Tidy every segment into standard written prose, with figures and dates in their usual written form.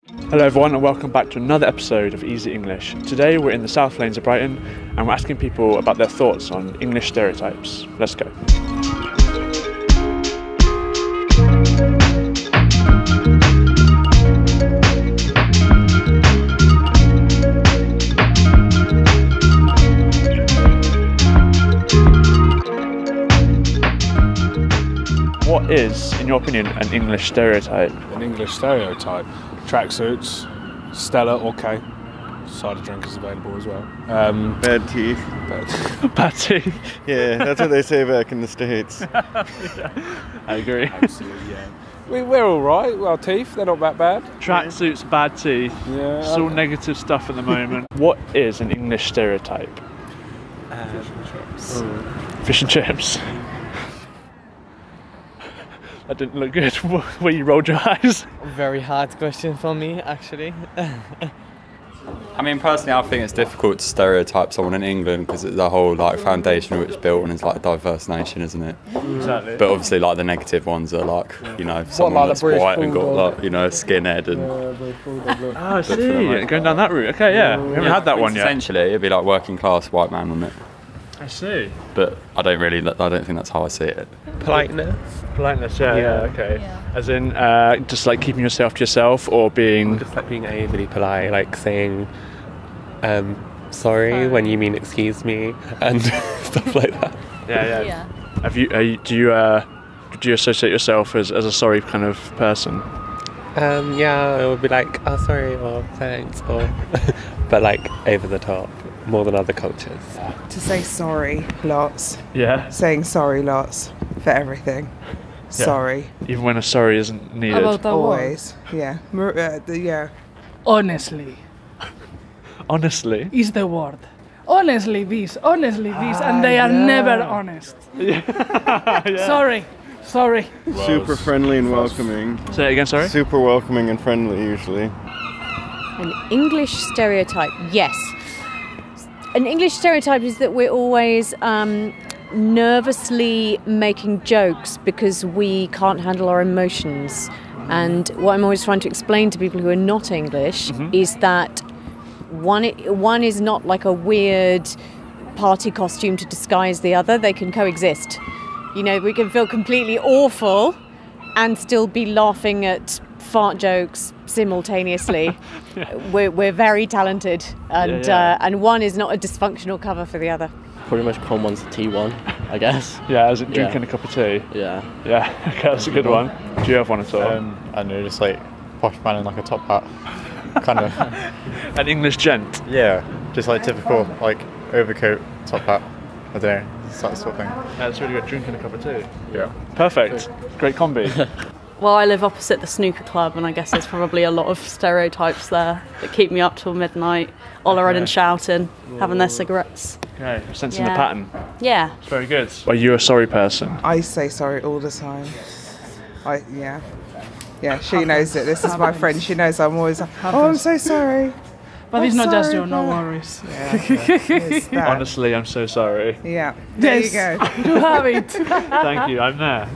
Hello everyone and welcome back to another episode of Easy English. Today we're in the South Lanes of Brighton and we're asking people about their thoughts on English stereotypes. Let's go. What is, in your opinion, an English stereotype? An English stereotype? Tracksuits, Stella, okay. Cider drink is available as well. Bad teeth. Bad teeth? Yeah, that's what they say back in the States. Yeah, I agree. Absolutely, yeah. We're all right with our teeth, they're not that bad. Tracksuits, bad teeth. Yeah. It's all negative stuff at the moment. What is an English stereotype? Fish and chips. Fish and chips. That didn't look good. Where you rolled your eyes. Very hard question for me, actually. I mean, personally, I think it's difficult to stereotype someone in England because it's the whole foundation which is built on is a diverse nation, isn't it? Exactly. But obviously, the negative ones are someone that's white and got skinhead and. Oh, I see. Going down that route. Okay, yeah. We haven't had that one yet. Essentially, it'd be like working class white man on it. I see. But I don't think that's how I see it. Politeness. Politeness, yeah, okay. Yeah. As in, just keeping yourself to yourself, or being... Just being overly polite, saying sorry when you mean excuse me, and stuff like that. Yeah. Have you, do you associate yourself as a sorry kind of person? Yeah, it would be oh sorry, or thanks, or... but over the top. More than other cultures. To say sorry lots. Yeah. Saying sorry lots for everything. Yeah. Sorry. Even when a sorry isn't needed. About the always. Word. Yeah. Yeah. Honestly. Honestly? Is the word. Honestly this, and they are never honest. Yeah. Sorry. Super friendly and welcoming. Say it again, sorry? Super welcoming and friendly, usually. An English stereotype, yes. An English stereotype is that we're always nervously making jokes because we can't handle our emotions. And what I'm always trying to explain to people who are not English is that one is not like a weird party costume to disguise the other. They can coexist. You know, we can feel completely awful and still be laughing at fart jokes simultaneously. Yeah. We're very talented, and and one is not a dysfunctional cover for the other. Pretty much con one's a T1, I guess. Yeah, as in drinking a cup of tea. Yeah. Yeah, okay, that's a good one. Do you have one at all? I know, just posh man in a top hat, kind of. An English gent. Yeah, just typical overcoat, top hat. I don't know, that sort of thing. Yeah, that's really good. Drinking a cup of tea. Yeah. Perfect. Great combi. Well, I live opposite the snooker club, and I guess there's probably a lot of stereotypes there that keep me up till midnight, hollering and shouting, having their cigarettes. Okay, sensing the pattern. Yeah. It's very good. Are you a sorry person? I say sorry all the time. Yeah, she knows it. This is my friend. She knows I'm always I'm so sorry. But it's not just you, no worries. Yeah. Honestly, I'm so sorry. Yeah. There you go. You have it. Thank you, I'm there.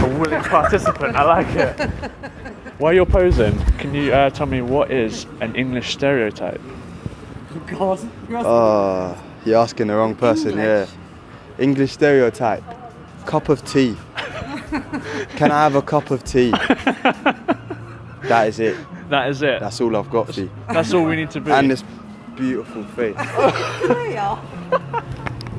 A willing participant, I like it. While you're posing, can you tell me what is an English stereotype? You're asking the wrong person, yeah. English stereotype. Cup of tea. Can I have a cup of tea? That is it. That is it? That's all I've got for you. That's all we need to be. And this beautiful face.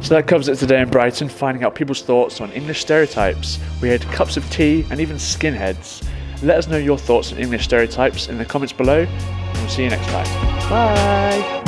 So that covers it today in Brighton, finding out people's thoughts on English stereotypes. We had cups of tea and even skinheads. Let us know your thoughts on English stereotypes in the comments below, and we'll see you next time. Bye!